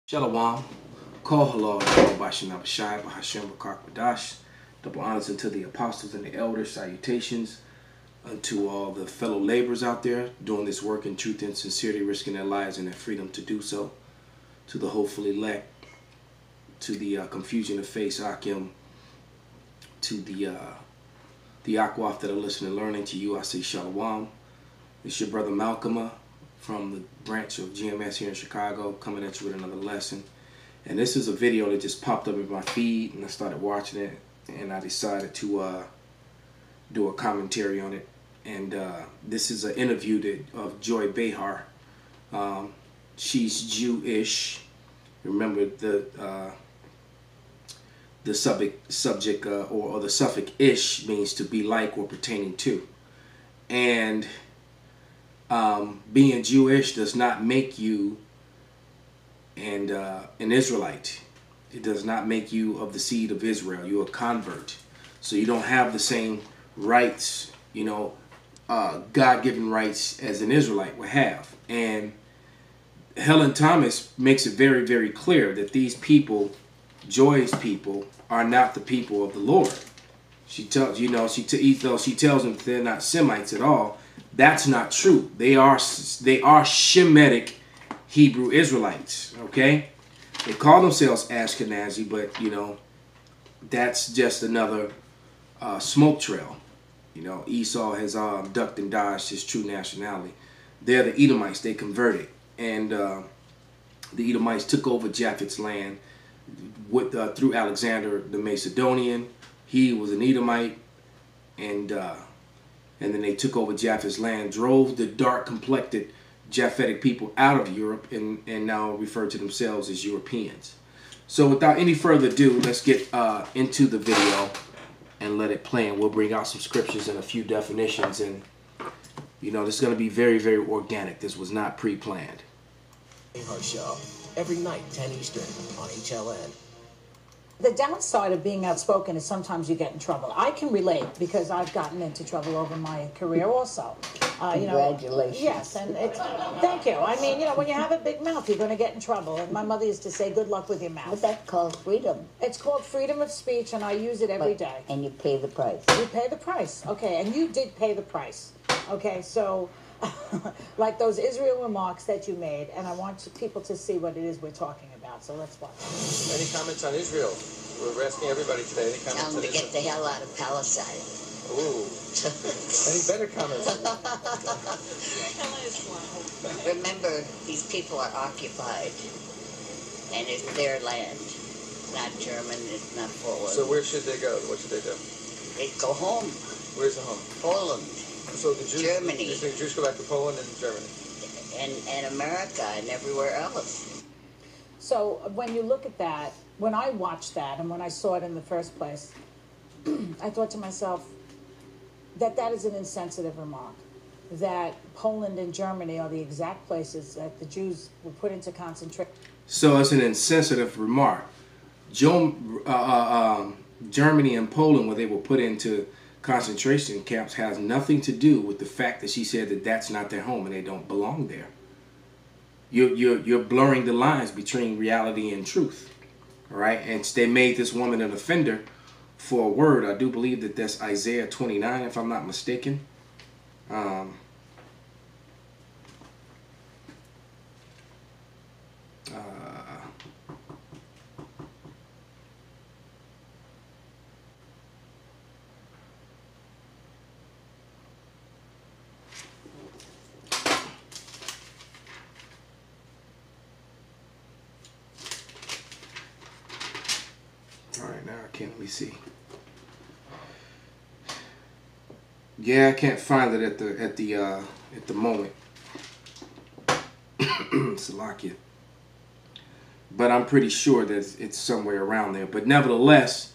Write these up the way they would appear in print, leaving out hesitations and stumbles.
Shalom, call halal, Bashin Abashai, Bahashem Bakak Badash. Double honors unto the apostles and the elders, salutations unto all the fellow laborers out there doing this work in truth and sincerity, risking their lives and their freedom to do so. To the hopeful elect, to the confusion of face, Akim, to the Akwaf that are listening and learning, to you I say Shalom. It's your brother Malcolm from the branch of GMS here in Chicago, coming at you with another lesson. And this is a video that just popped up in my feed, and I started watching it, and I decided to do a commentary on it. And this is an interview of Joy Behar. She's Jewish. Remember the subject or the suffix ish means to be like or pertaining to. And being Jewish does not make you an Israelite. It does not make you of the seed of Israel. You're a convert. So you don't have the same rights, God-given rights as an Israelite would have. And Helen Thomas makes it very, very clear that these people, Joy's people, are not the people of the Lord. She tells, she tells them they're not Semites at all. That's not true. They are Shemitic Hebrew Israelites. Okay, they call themselves Ashkenazi, but that's just another smoke trail. Esau has ducked and dodged his true nationality. They're the Edomites. They converted, and the Edomites took over Japheth's land through Alexander the Macedonian. He was an Edomite, and then they took over Japheth's land, drove the dark-complected Japhetic people out of Europe, and now refer to themselves as Europeans. So without any further ado, let's get into the video and let it play. And we'll bring out some scriptures and a few definitions. And, this is going to be very, very organic. This was not pre-planned. Our show every night, 10 Eastern on HLN. The downside of being outspoken is sometimes you get in trouble. I can relate because I've gotten into trouble over my career also. Congratulations. Yes, and thank you. I mean, when you have a big mouth, you're going to get in trouble. And my mother used to say, good luck with your mouth. But that's called freedom. It's called freedom of speech, and I use it every day. And you pay the price. You pay the price. Okay, and you did pay the price. Okay, so like those Israel remarks that you made, and I want people to see what it is we're talking about. So let's watch. Any comments on Israel? We're asking everybody today. Any comments Tell them on to Israel? get the hell out of Palestine. Ooh. Any better comments? Remember, these people are occupied, and it's their land. It's not German, it's not Poland. So where should they go? What should they do? They go home. Where's the home? Poland. So the Jews, Germany. You think Jews go back to Poland and Germany? And America and everywhere else. So when you look at that, when I watched that and when I saw it in the first place, I thought to myself that is an insensitive remark. That Poland and Germany are the exact places that the Jews were put into concentration. So it's an insensitive remark. Germany and Poland, where they were put into concentration camps, has nothing to do with the fact that she said that that's not their home and they don't belong there. You're blurring the lines between reality and truth. All right, and they made this woman an offender for a word. I do believe that that's Isaiah 29, if I'm not mistaken. All right, now I can't. Let me see. Yeah, I can't find it at the moment. Salakia. But I'm pretty sure that it's somewhere around there. But nevertheless,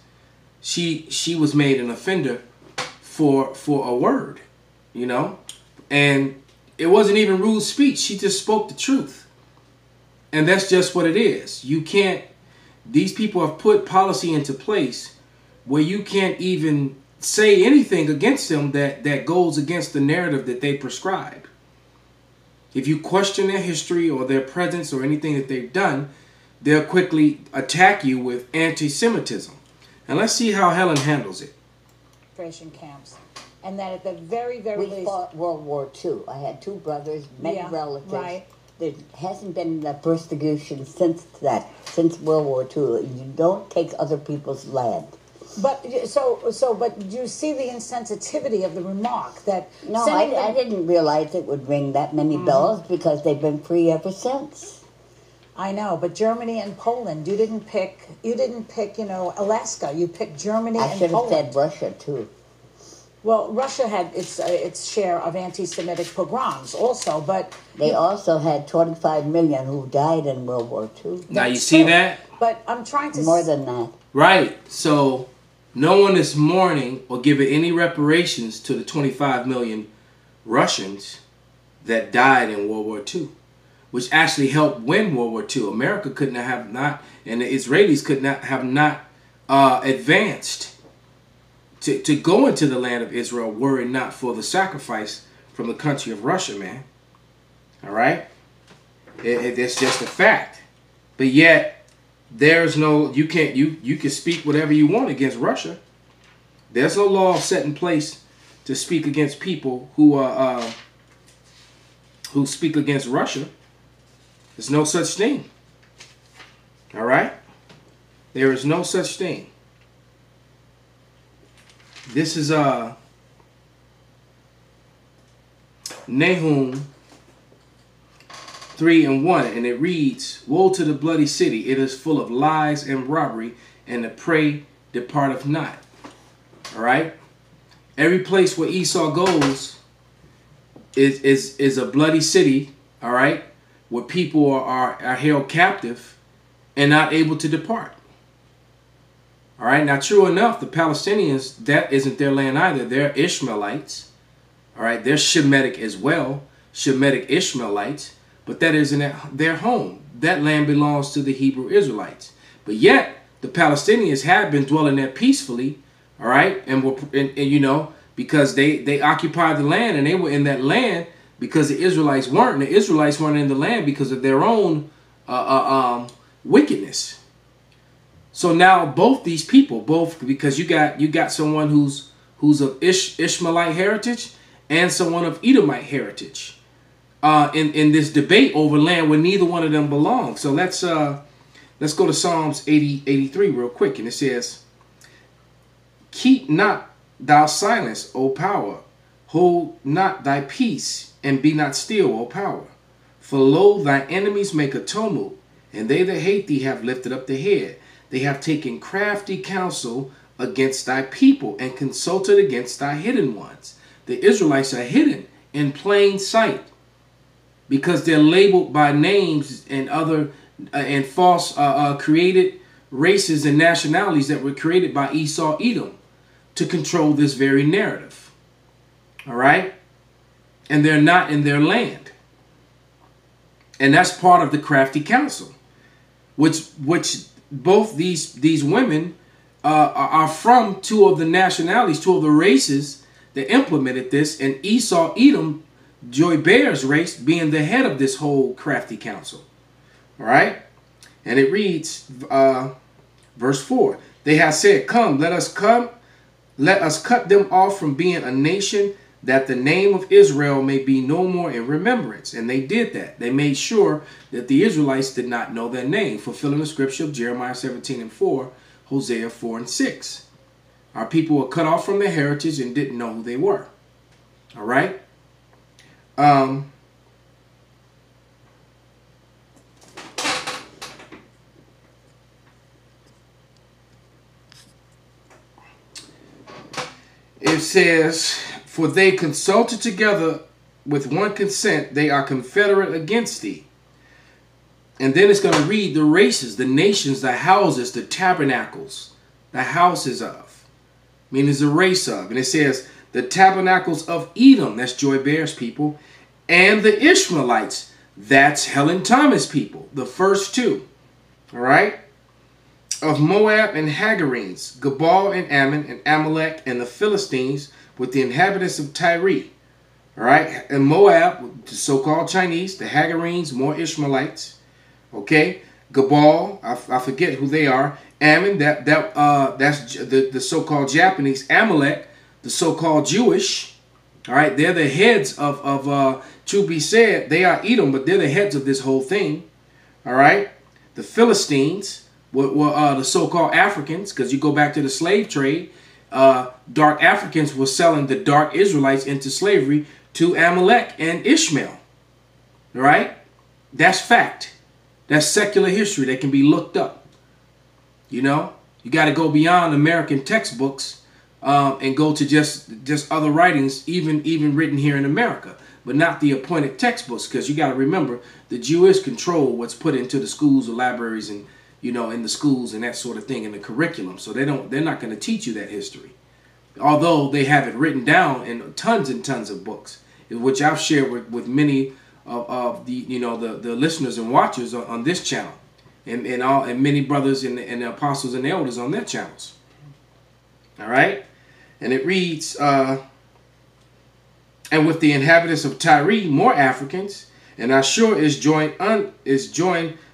she was made an offender for a word, and it wasn't even rude speech. She just spoke the truth, and that's just what it is. You can't. These people have put policy into place where you can't even say anything against them that goes against the narrative that they prescribe. If you question their history or their presence or anything that they've done, they'll quickly attack you with anti-Semitism. And let's see how Helen handles it. Concentration camps. And that at the very, very We least... fought World War II. I had 2 brothers, many Yeah, relatives. right. There hasn't been a persecution since World War II. You don't take other people's land. But but do you see the insensitivity of the remark that? No, I didn't realize it would ring that many bells because they've been free ever since. I know, but Germany and Poland, you didn't pick, Alaska. You picked Germany and Poland. I should have said Russia too. Well, Russia had its share of anti-Semitic pogroms also, but they also had 25 million who died in World War II. Now you see that? But I'm trying to more than that. Right. So no one is mourning or giving any reparations to the 25 million Russians that died in World War II, which actually helped win World War II. America couldn't have not, and the Israelis could not have not advanced to go into the land of Israel were it not for the sacrifice from the country of Russia, man. All right? It's just a fact. But yet, there's no, you can speak whatever you want against Russia. There's no law set in place to speak against people who speak against Russia. There's no such thing. All right? There is no such thing. This is Nahum 3:1, and it reads, "Woe to the bloody city! It is full of lies and robbery, and the prey departeth not." All right? Every place where Esau goes is a bloody city, all right, where people are held captive and not able to depart. All right, now true enough, the Palestinians, that isn't their land either. They're Ishmaelites. All right, they're Shemitic as well, Shemitic Ishmaelites, but that isn't their home. That land belongs to the Hebrew Israelites. But yet, the Palestinians have been dwelling there peacefully, all right, and because they occupied the land and they were in that land because the Israelites weren't. And the Israelites weren't in the land because of their own wickedness. So now both these people, because you got someone who's of Ishmaelite heritage and someone of Edomite heritage in this debate over land where neither one of them belong. So let's go to Psalms 83 real quick, and it says, "Keep not thou silence, O power, hold not thy peace, and be not still, O power. For lo, thy enemies make a tumult, and they that hate thee have lifted up the head. They have taken crafty counsel against thy people and consulted against thy hidden ones." The Israelites are hidden in plain sight because they're labeled by names and other and false created races and nationalities that were created by Esau Edom to control this very narrative. All right? And they're not in their land. And that's part of the crafty counsel, which both these women are from two of the nationalities, two of the races that implemented this, and Esau Edom, Joy Bear's race, being the head of this whole crafty counsel. All right? And it reads, verse 4, "They have said, come, let us cut them off from being a nation, that the name of Israel may be no more in remembrance." And they did that. They made sure that the Israelites did not know their name, fulfilling the scripture of Jeremiah 17:4, Hosea 4:6. Our people were cut off from their heritage and didn't know who they were. All right? It says, "For they consulted together with one consent, they are confederate against thee." And then it's going to read the races, the nations, the houses, the tabernacles, the houses of, meaning it's a race of. And it says, the tabernacles of Edom, that's Joy Bear's people, and the Ishmaelites, that's Helen Thomas people, the first two. All right? Of Moab and Hagarenes, Gebal and Ammon and Amalek and the Philistines with the inhabitants of Tyre. All right? And Moab, the so-called Chinese, the Hagarenes, more Ishmaelites. Okay? Gabal, I forget who they are. Ammon, that's the so-called Japanese. Amalek, the so-called Jewish. All right, they're the heads of to be said, they are Edom, but they're the heads of this whole thing. All right, the Philistines were the so-called Africans, because you go back to the slave trade. Dark Africans were selling the dark Israelites into slavery to Amalek and Ishmael. All right, that's fact. That's secular history that can be looked up. You know, you got to go beyond American textbooks and go to just other writings, even written here in America, but not the appointed textbooks, because you got to remember the Jewish control what's put into the schools or libraries and, you know, in the schools and that sort of thing in the curriculum. So they're not going to teach you that history, although they have it written down in tons and tons of books, which I've shared with many of the, you know, the listeners and watchers on this channel, and many brothers and the apostles and the elders on their channels. All right, and it reads, and with the inhabitants of Tyre, more Africans, and Ashur is joined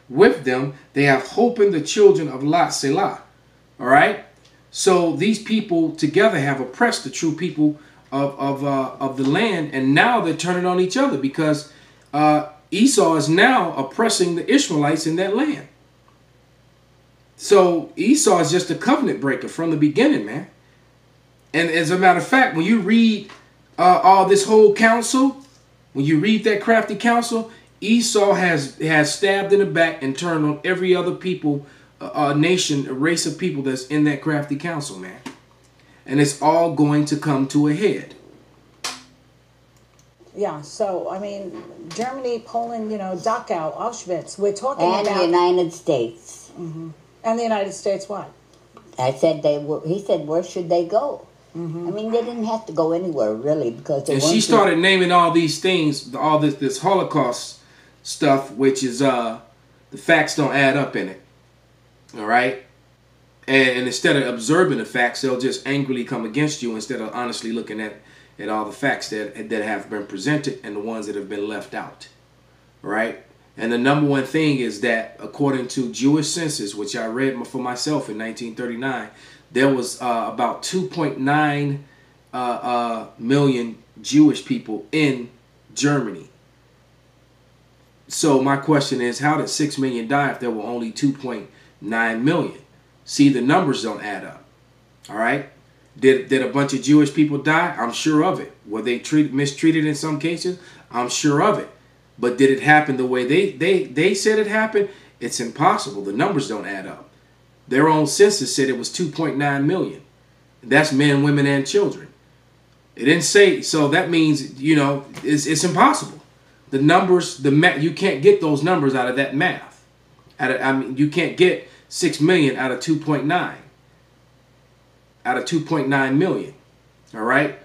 with them. They have hope in the children of Lot, Selah. All right, so these people together have oppressed the true people of the land, and now they're turning on each other because Esau is now oppressing the Ishmaelites in that land. So Esau is just a covenant breaker from the beginning, man. And as a matter of fact, when you read all this whole council, when you read that crafty council, Esau has stabbed in the back and turned on every other people, nation, a race of people that's in that crafty council, man. And it's all going to come to a head. Yeah, so, I mean, Germany, Poland, you know, Dachau, Auschwitz, we're talking And about... the United States. Mm-hmm. And the United States what? I said he said, where should they go? Mm-hmm. I mean, they didn't have to go anywhere, really, because they and she started naming all these things, all this Holocaust stuff, which is, the facts don't add up in it. All right? And instead of observing the facts, they'll just angrily come against you instead of honestly looking at all the facts that have been presented and the ones that have been left out. Right? And the number one thing is that according to Jewish census, which I read for myself in 1939, there was about 2.9 million Jewish people in Germany. So my question is, how did 6 million die if there were only 2.9 million? See, the numbers don't add up. All right? Did a bunch of Jewish people die? I'm sure of it. Were they mistreated in some cases? I'm sure of it. But did it happen the way they said it happened? It's impossible. The numbers don't add up. Their own census said it was 2.9 million. That's men, women, and children. It didn't say, so that means, you know, it's impossible. The numbers, you can't get those numbers out of that math. I mean, you can't get 6 million out of 2.9. Out of 2.9 million. All right?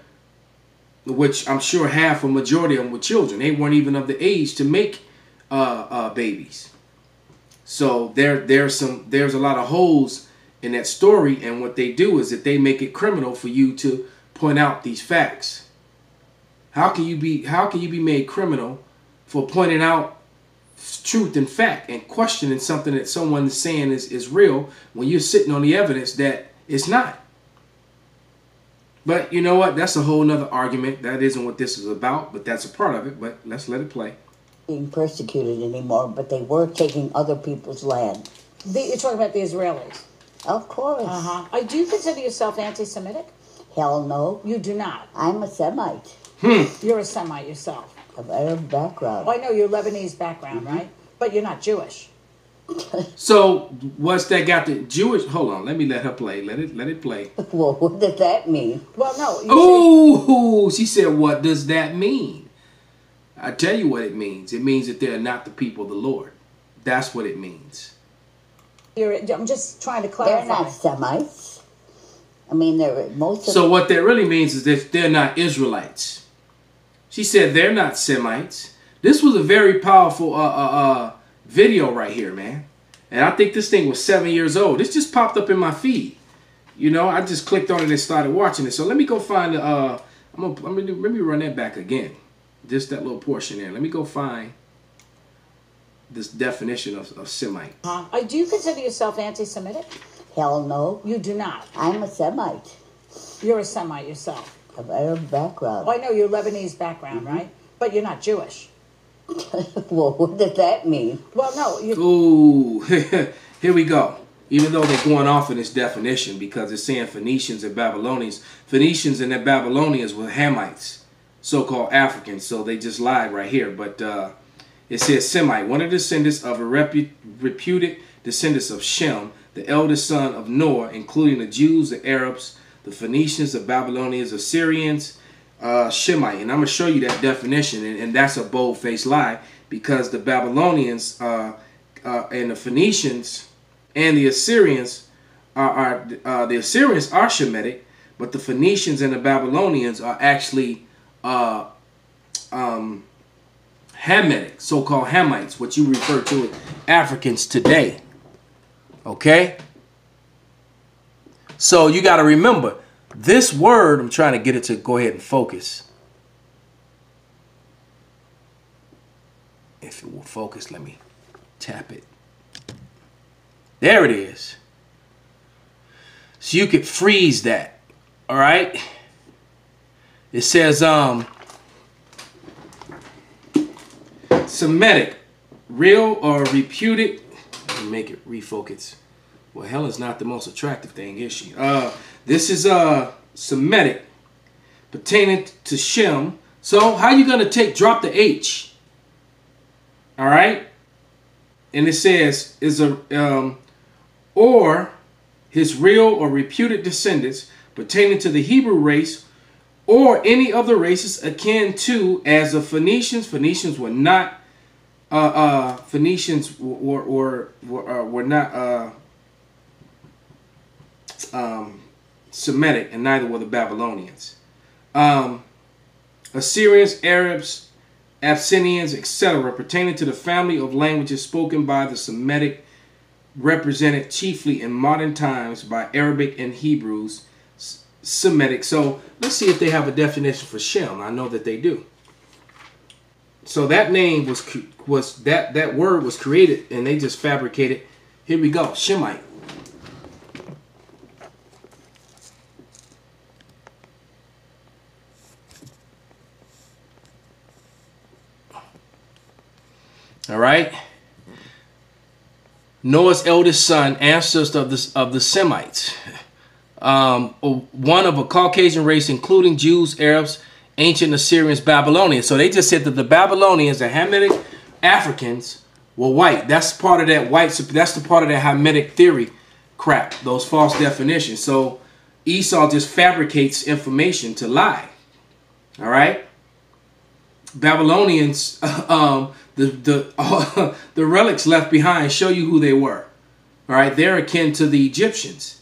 Which I'm sure half, a majority of them were children. They weren't even of the age to make babies. So there's a lot of holes in that story, and what they do is that they make it criminal for you to point out these facts. How can you be made criminal for pointing out truth and fact and questioning something that someone is saying is real when you're sitting on the evidence that it's not? But you know what? That's a whole nother argument. That isn't what this is about, but that's a part of it. But let's let it play. being persecuted anymore, but they were taking other people's land. You're talking about the Israelis? Of course. Uh-huh. Do you consider yourself anti-Semitic? Hell no. You do not? I'm a Semite. You're a Semite yourself. Of Arab background. Well, I know you're Lebanese background, right? But you're not Jewish. So what's that got to Jewish? Hold on, let me let her play. Let it play. Well, what does that mean? Well, no. Oh, she said, what does that mean? I tell you what it means. It means that they're not the people of the Lord. That's what it means. I'm just trying to clarify. They're not Semites. I mean, they're most of So what that really means is that they're not Israelites. She said they're not Semites. This was a very powerful video right here, man. And I think this thing was 7 years old. This just popped up in my feed. You know, I just clicked on it and started watching it. So let me go find the, let me run that back again. Just that little portion there. Let me go find this definition of Semite. Do you consider yourself anti-Semitic? Hell no. You do not. I'm a Semite You're a Semite yourself. of Arab background. Oh, I know you're Lebanese background, right? But you're not Jewish. Well, what does that mean? Well, no. You, Ooh, here we go. Even though they're going off in this definition because it's saying Phoenicians and Babylonians. Phoenicians and the Babylonians were Hamites, so-called Africans. So they just lied right here. But it says Semite, one of the descendants of a reputed descendants of Shem, the eldest son of Noah, including the Jews, the Arabs, the Phoenicians, the Babylonians, Assyrians, Shemite. And I'm going to show you that definition. And that's a bold-faced lie because the Babylonians and the Phoenicians and the Assyrians are Shemitic, but the Phoenicians and the Babylonians are actually Hamitic, so-called Hamites, what you refer to as Africans today. Okay? So you got to remember, this word, I'm trying to get it to go ahead and focus. If it will focus, let me tap it. There it is. So you could freeze that. All right? It says, Semitic, real or reputed. Let me make it refocus. Well, Helen's not the most attractive thing, is she? This is Semitic, pertaining to Shem. So how you gonna drop the H? All right, and it says or his real or reputed descendants pertaining to the Hebrew race or any other races akin to as the Phoenicians. Phoenicians were not. Phoenicians were not Semitic, and neither were the Babylonians. Assyrians, Arabs, Abyssinians, etc., pertaining to the family of languages spoken by the Semitic, represented chiefly in modern times by Arabic and Hebrews, Semitic. So let's see if they have a definition for Shem. I know that they do. So that name that word was created, and they just fabricated. Here we go, Shemite. All right. Noah's eldest son, ancestor of the Semites, one of a Caucasian race, including Jews, Arabs, ancient Assyrians, Babylonians. So they just said that the Babylonians, the Hamitic Africans, were white. That's part of that that's the part of that Hamitic theory crap, those false definitions. So Esau just fabricates information to lie. All right. Babylonians, the relics left behind show you who they were. All right. They're akin to the Egyptians.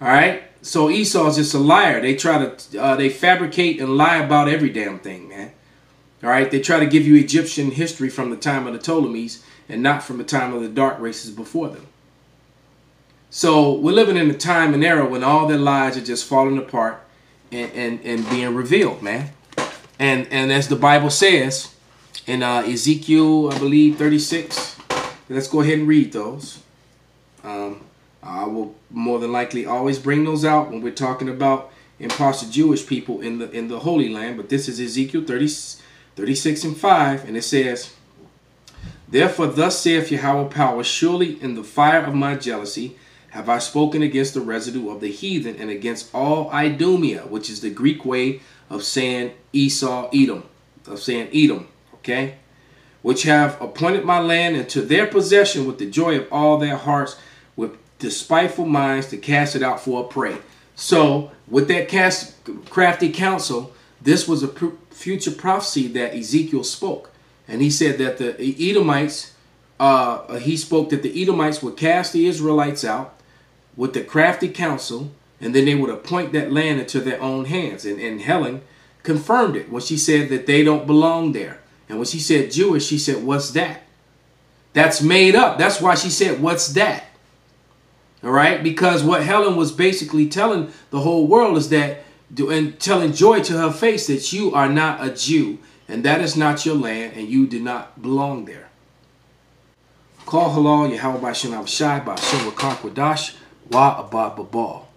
All right. So Esau's just a liar. They try to, they fabricate and lie about every damn thing, man. All right. They try to give you Egyptian history from the time of the Ptolemies and not from the time of the dark races before them. So we're living in a time and era when all their lies are just falling apart and being revealed, man. And as the Bible says in Ezekiel, I believe 36. Let's go ahead and read those. I will more than likely always bring those out when we're talking about imposter Jewish people in the Holy Land. But this is Ezekiel 36 and 5, and it says, "Therefore thus saith Yahweh power, surely in the fire of my jealousy have I spoken against the residue of the heathen and against all Idumea," which is the Greek way of saying Esau, Edom, okay? "Which have appointed my land into their possession with the joy of all their hearts, with despiteful minds to cast it out for a prey." So with that crafty counsel, this was a future prophecy that Ezekiel spoke. And he said that the Edomites, he spoke that the Edomites would cast the Israelites out with the crafty counsel, and then they would appoint that land into their own hands. And Helen confirmed it when she said that they don't belong there. And when she said Jewish, she said, "What's that?" That's made up. That's why she said, "What's that?" All right, because what Helen was basically telling the whole world is that, and telling Joy to her face, that you are not a Jew, and that is not your land, and you do not belong there. Call halal Yahweh Bashim Abshai Bashim Wakak Wadash Wa Abad Babal.